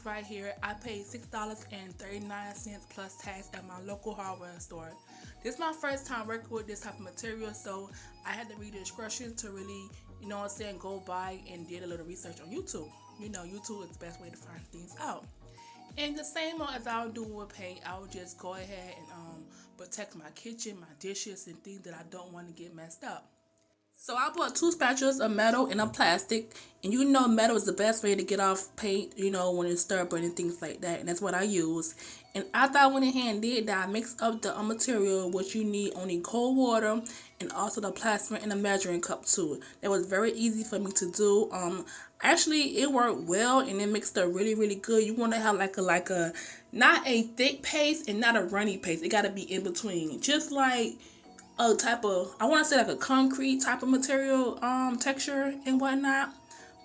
right here, I paid $6.39 plus tax at my local hardware store. This is my first time working with this type of material, so I had to read the instructions to really, go by and did a little research on YouTube. YouTube is the best way to find things out. And the same as I would do with paint, I would just go ahead and protect my kitchen, my dishes, and things that I don't want to get messed up. So I bought two spatulas, a metal and a plastic, and metal is the best way to get off paint, when it's stubborn and things like that, and that's what I use. And after I went ahead and did that, I mixed up the material, which you need only cold water, and also the plaster and a measuring cup too. That was very easy for me to do. Actually it worked well and it mixed up really, really good. You want to have like a not a thick paste and not a runny paste. It got to be in between, just like a type of, I want to say like a concrete type of material texture and whatnot.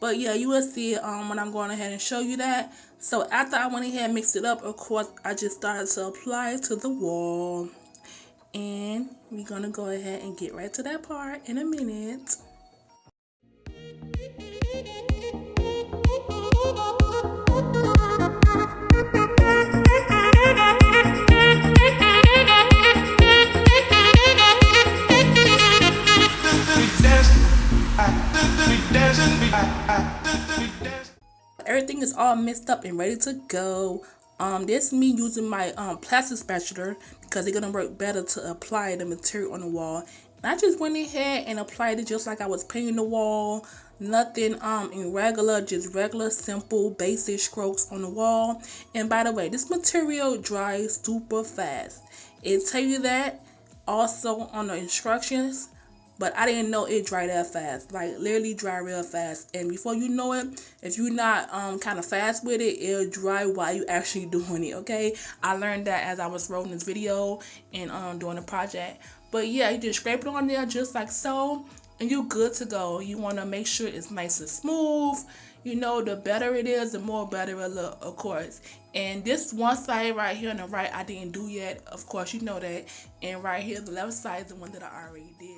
But yeah, you will see it when I'm going ahead and show you that. So after I went ahead and mixed it up, of course I just started to apply it to the wall, and we're gonna go ahead and get right to that part in a minute. Everything is all mixed up and ready to go. This me using my plastic spatula because it's gonna work better to apply the material on the wall. And I just went ahead and applied it just like I was painting the wall. Nothing irregular, just regular, simple, basic strokes on the wall. And by the way, this material dries super fast. It tell you that also on the instructions. But I didn't know it dried that fast, like literally dry real fast. And before you know it, if you're not kind of fast with it, it'll dry while you actually doing it, okay? I learned that as I was rolling this video and doing the project. But yeah, you just scrape it on there just like so, and you're good to go. You want to make sure it's nice and smooth. The better it is, the more better it look, of course. And this one side right here on the right, I didn't do yet. Of course, you know that. And right here, the left side is the one that I already did.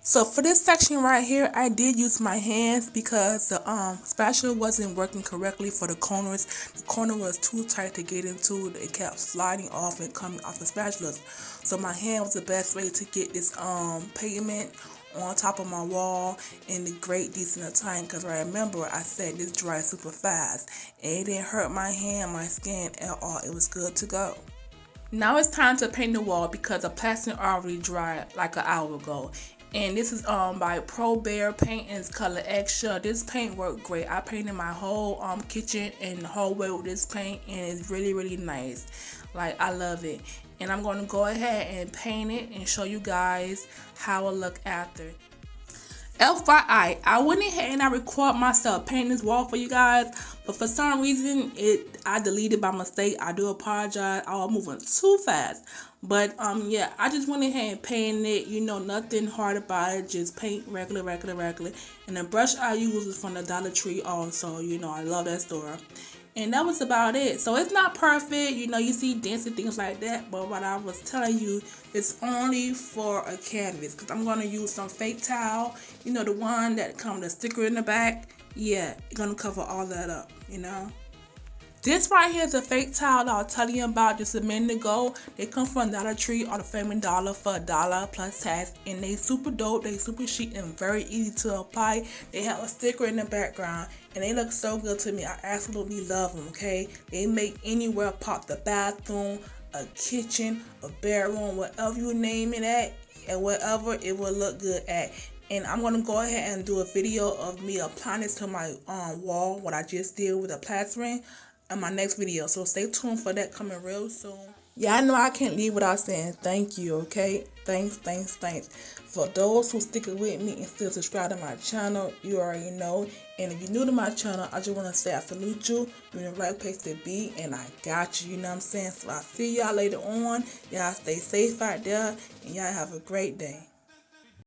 So for this section right here, I did use my hands because the spatula wasn't working correctly for the corners. The corner was too tight to get into. It kept sliding off and coming off the spatulas. So my hand was the best way to get this pavement on top of my wall in a great decent time, because remember I said this dries super fast and it didn't hurt my hand, my skin at all. It was good to go. Now it's time to paint the wall because the plaster already dried like an hour ago. And this is by Pro Bear Paint and it's color Eggshell. This paint worked great. I painted my whole kitchen and the hallway with this paint, and it's really, really nice. Like, I love it. And I'm going to go ahead and paint it and show you guys how it look after. FYI, I went ahead and I recorded myself painting this wall for you guys, but for some reason I deleted by mistake. I do apologize. I was moving too fast. But yeah, I just went ahead and painted it, nothing hard about it, just paint regular. And the brush I use is from the Dollar Tree also, I love that store. And that was about it. So it's not perfect, you see dents and things like that, but what I was telling you, it's only for a canvas, because I'm going to use some fake towel, the one that comes with a sticker in the back. Yeah, it's going to cover all that up, This right here is a fake towel I was telling you about just a minute ago. They come from Dollar Tree or the Family Dollar for $1 plus tax, and they super dope, they super chic and very easy to apply. They have a sticker in the background and they look so good to me. I absolutely love them, okay? They make anywhere pop, the bathroom, a kitchen, a bedroom, whatever you name it at, and whatever it will look good at. And I'm going to go ahead and do a video of me applying this to my wall, what I just did with the plastering, in my next video. So stay tuned for that coming real soon. Yeah, I know I can't leave without saying thank you, okay? Thanks. For those who stick with me and still subscribe to my channel, you already know. And if you're new to my channel, I just want to say I salute you. You're in the right place to be, and I got you, you know what I'm saying? So I'll see y'all later on. Y'all stay safe out there, and y'all have a great day.